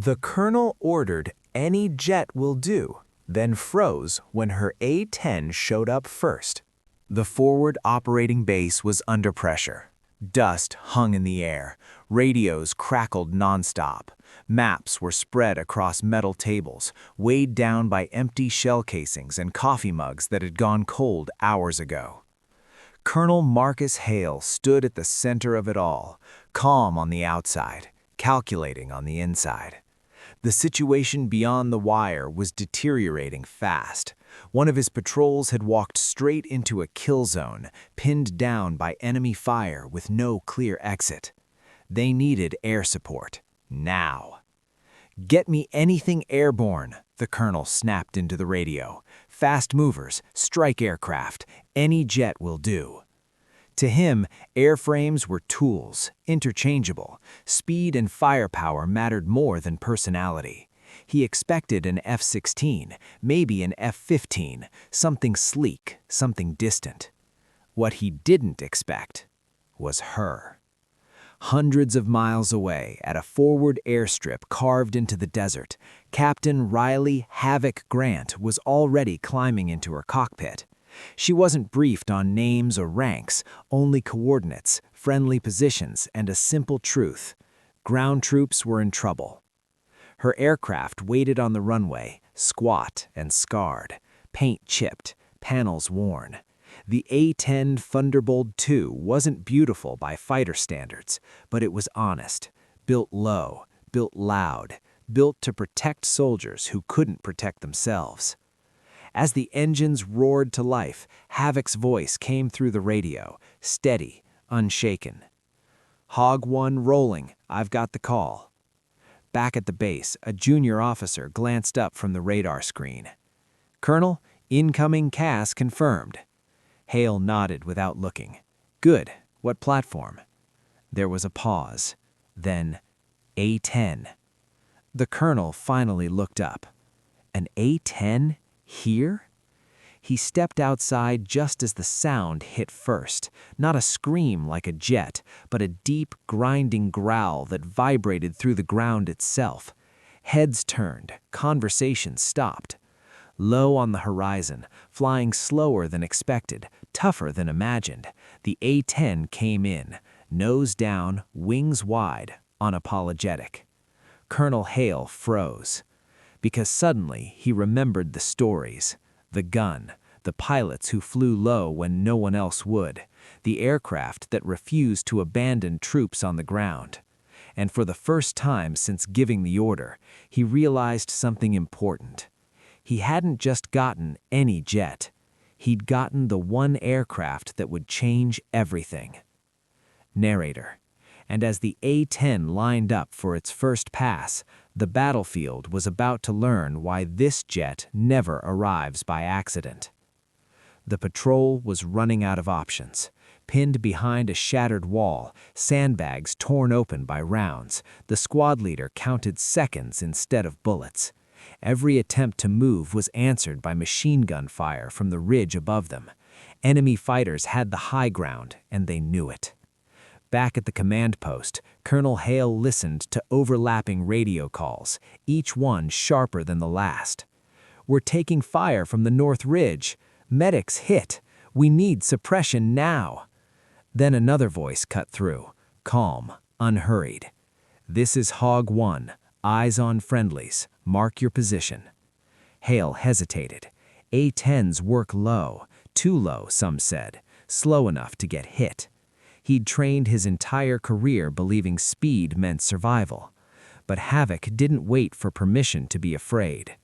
The colonel ordered any jet will do, then froze when her A-10 showed up first. The forward operating base was under pressure. Dust hung in the air, radios crackled nonstop, maps were spread across metal tables, weighed down by empty shell casings and coffee mugs that had gone cold hours ago. Colonel Marcus Hale stood at the center of it all, calm on the outside, calculating on the inside. The situation beyond the wire was deteriorating fast. One of his patrols had walked straight into a kill zone, pinned down by enemy fire with no clear exit. They needed air support, now. "Get me anything airborne," the colonel snapped into the radio. "Fast movers, strike aircraft, any jet will do." To him, airframes were tools, interchangeable. Speed and firepower mattered more than personality. He expected an F-16, maybe an F-15, something sleek, something distant. What he didn't expect was her. Hundreds of miles away, at a forward airstrip carved into the desert, Captain Riley "Havoc" Grant was already climbing into her cockpit. She wasn't briefed on names or ranks, only coordinates, friendly positions, and a simple truth: ground troops were in trouble. Her aircraft waited on the runway, squat and scarred, paint chipped, panels worn. The A-10 Thunderbolt II wasn't beautiful by fighter standards, but it was honest, built low, built loud, built to protect soldiers who couldn't protect themselves. As the engines roared to life, Havoc's voice came through the radio, steady, unshaken. "Hog 1 rolling, I've got the call." Back at the base, a junior officer glanced up from the radar screen. "Colonel, incoming CAS confirmed." Hale nodded without looking. "Good. What platform?" There was a pause. Then, A-10. The colonel finally looked up. An A-10? Here? He stepped outside just as the sound hit first, not a scream like a jet, but a deep, grinding growl that vibrated through the ground itself. Heads turned, conversation stopped. Low on the horizon, flying slower than expected, tougher than imagined, the A-10 came in, nose down, wings wide, unapologetic. Colonel Hale froze. Because suddenly he remembered the stories, the gun, the pilots who flew low when no one else would, the aircraft that refused to abandon troops on the ground. And for the first time since giving the order, he realized something important. He hadn't just gotten any jet. He'd gotten the one aircraft that would change everything. Narrator. And as the A-10 lined up for its first pass, the battlefield was about to learn why this jet never arrives by accident. The patrol was running out of options. Pinned behind a shattered wall, sandbags torn open by rounds, the squad leader counted seconds instead of bullets. Every attempt to move was answered by machine gun fire from the ridge above them. Enemy fighters had the high ground, and they knew it. Back at the command post, Colonel Hale listened to overlapping radio calls, each one sharper than the last. "We're taking fire from the North Ridge. Medics hit. We need suppression now." Then another voice cut through, calm, unhurried. "This is Hog 1, eyes on friendlies. Mark your position." Hale hesitated. A-10s work low, too low, some said, slow enough to get hit. He'd trained his entire career believing speed meant survival. But Havoc didn't wait for permission to be afraid.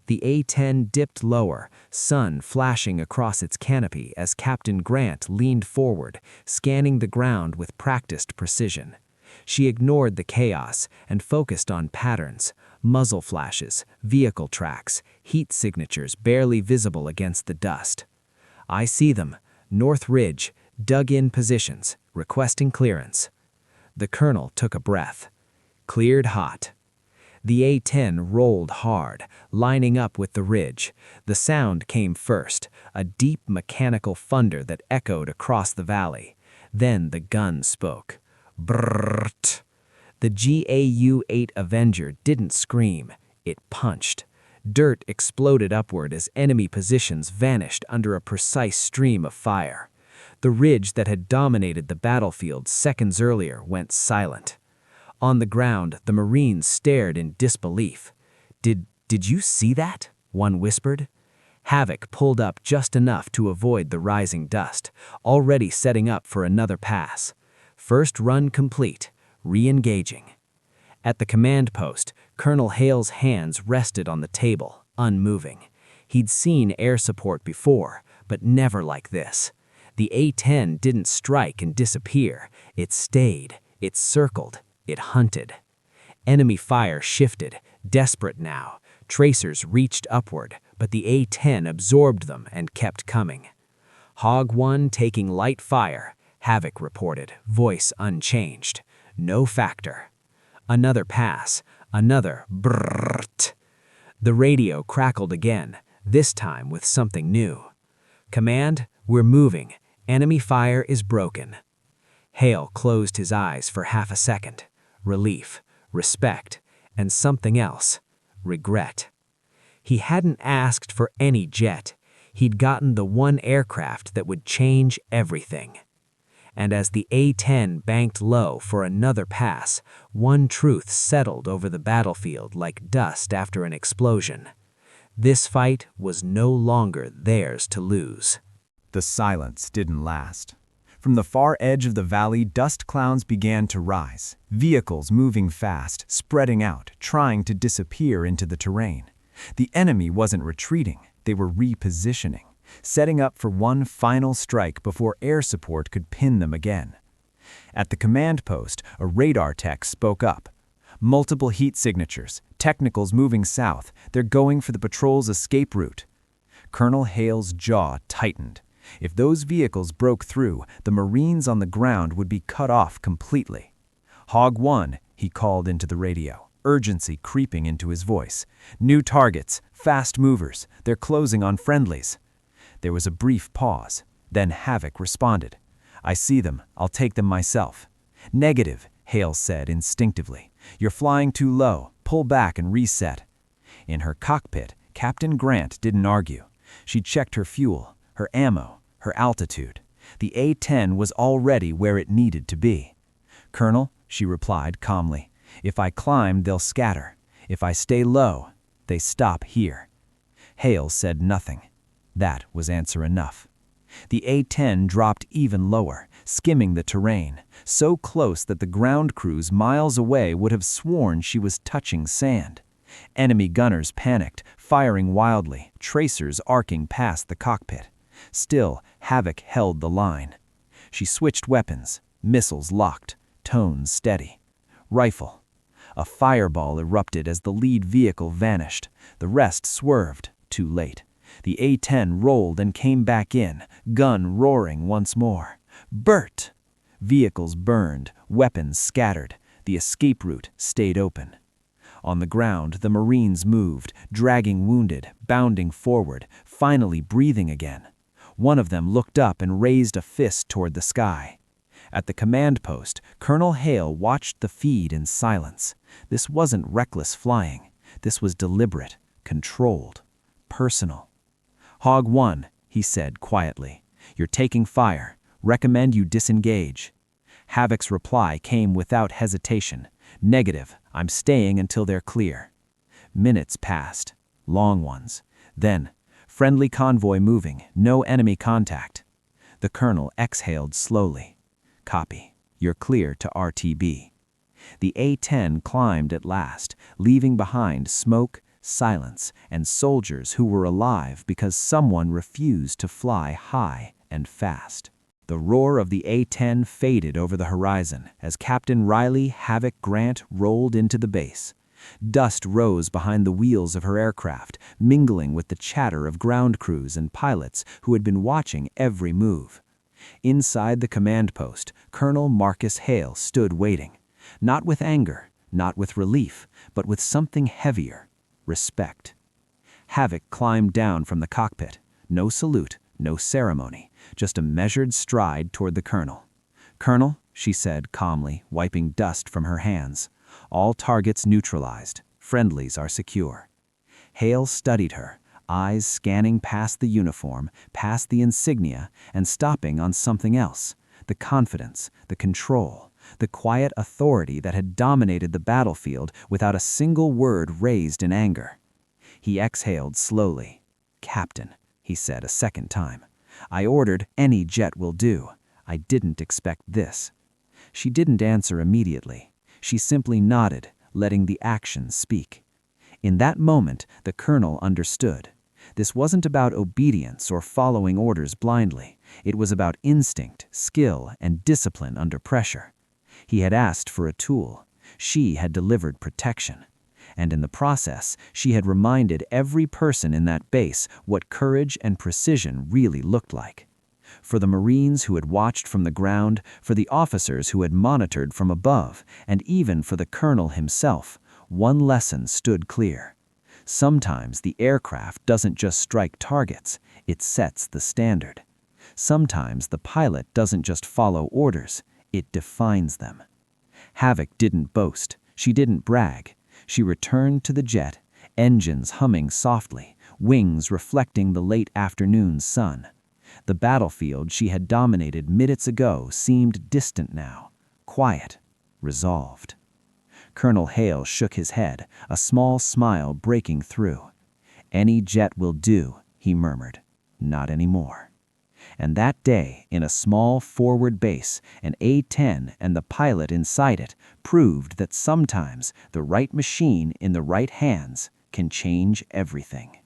The A-10 dipped lower, sun flashing across its canopy as Captain Grant leaned forward, scanning the ground with practiced precision. She ignored the chaos and focused on patterns, muzzle flashes, vehicle tracks, heat signatures barely visible against the dust. "I see them. North Ridge, dug-in positions, requesting clearance." The colonel took a breath. Cleared hot. The A-10 rolled hard, lining up with the ridge. The sound came first, a deep mechanical thunder that echoed across the valley. Then the gun spoke. Brrrt. The GAU-8 Avenger didn't scream, it punched. Dirt exploded upward as enemy positions vanished under a precise stream of fire. The ridge that had dominated the battlefield seconds earlier went silent. On the ground, the Marines stared in disbelief. Did you see that?" one whispered. Havoc pulled up just enough to avoid the rising dust, already setting up for another pass. First run complete, re-engaging. At the command post, Colonel Hale's hands rested on the table, unmoving. He'd seen air support before, but never like this. The A-10 didn't strike and disappear. It stayed, it circled, it hunted. Enemy fire shifted, desperate now. Tracers reached upward, but the A-10 absorbed them and kept coming. Hog 1 taking light fire, Havoc reported, voice unchanged. No factor. Another pass, another brrrt. The radio crackled again, this time with something new. "Command, we're moving. Enemy fire is broken." Hale closed his eyes for half a second. Relief, respect, and something else. Regret. He hadn't asked for any jet. He'd gotten the one aircraft that would change everything. And as the A-10 banked low for another pass, one truth settled over the battlefield like dust after an explosion. This fight was no longer theirs to lose. The silence didn't last. From the far edge of the valley, dust clouds began to rise, vehicles moving fast, spreading out, trying to disappear into the terrain. The enemy wasn't retreating, they were repositioning, setting up for one final strike before air support could pin them again. At the command post, a radar tech spoke up. "Multiple heat signatures, technicals moving south, they're going for the patrol's escape route." Colonel Hale's jaw tightened. If those vehicles broke through, the Marines on the ground would be cut off completely. "Hog 1, he called into the radio, urgency creeping into his voice. "New targets, fast movers, they're closing on friendlies." There was a brief pause. Then Havoc responded. "I see them, I'll take them myself." "Negative," Hale said instinctively. "You're flying too low, pull back and reset." In her cockpit, Captain Grant didn't argue. She checked her fuel, her ammo, her altitude. The A-10 was already where it needed to be. "Colonel," she replied calmly, "if I climb, they'll scatter. If I stay low, they stop here." Hale said nothing. That was answer enough. The A-10 dropped even lower, skimming the terrain, so close that the ground crews miles away would have sworn she was touching sand. Enemy gunners panicked, firing wildly, tracers arcing past the cockpit. Still, Havoc held the line. She switched weapons, missiles locked, tones steady. Rifle. A fireball erupted as the lead vehicle vanished. The rest swerved, too late. The A-10 rolled and came back in, gun roaring once more. Bert! Vehicles burned, weapons scattered. The escape route stayed open. On the ground, the Marines moved, dragging wounded, bounding forward, finally breathing again. One of them looked up and raised a fist toward the sky. At the command post, Colonel Hale watched the feed in silence. This wasn't reckless flying. This was deliberate, controlled, personal. "Hog 1, he said quietly. "You're taking fire. Recommend you disengage." Havoc's reply came without hesitation. "Negative. I'm staying until they're clear." Minutes passed, long ones. Then, friendly convoy moving, no enemy contact. The colonel exhaled slowly. "Copy. You're clear to RTB." The A-10 climbed at last, leaving behind smoke, silence, and soldiers who were alive because someone refused to fly high and fast. The roar of the A-10 faded over the horizon as Captain Riley Havoc Grant rolled into the base. Dust rose behind the wheels of her aircraft, mingling with the chatter of ground crews and pilots who had been watching every move. Inside the command post, Colonel Marcus Hale stood waiting, not with anger, not with relief, but with something heavier, respect. Havoc climbed down from the cockpit. No salute, no ceremony, just a measured stride toward the colonel. "Colonel," she said calmly, wiping dust from her hands. "All targets neutralized. Friendlies are secure." Hale studied her, eyes scanning past the uniform, past the insignia, and stopping on something else. The confidence, the control, the quiet authority that had dominated the battlefield without a single word raised in anger. He exhaled slowly. "Captain," he said a second time, "I ordered any jet will do. I didn't expect this." She didn't answer immediately. She simply nodded, letting the actions speak. In that moment, the colonel understood. This wasn't about obedience or following orders blindly. It was about instinct, skill, and discipline under pressure. He had asked for a tool. She had delivered protection. And in the process, she had reminded every person in that base what courage and precision really looked like. For the Marines who had watched from the ground, for the officers who had monitored from above, and even for the colonel himself, one lesson stood clear. Sometimes the aircraft doesn't just strike targets, it sets the standard. Sometimes the pilot doesn't just follow orders, it defines them. Havoc didn't boast, she didn't brag. She returned to the jet, engines humming softly, wings reflecting the late afternoon sun. The battlefield she had dominated minutes ago seemed distant now, quiet, resolved. Colonel Hale shook his head, a small smile breaking through. "Any jet will do," he murmured. "Not anymore." And that day, in a small forward base, an A-10 and the pilot inside it proved that sometimes the right machine in the right hands can change everything.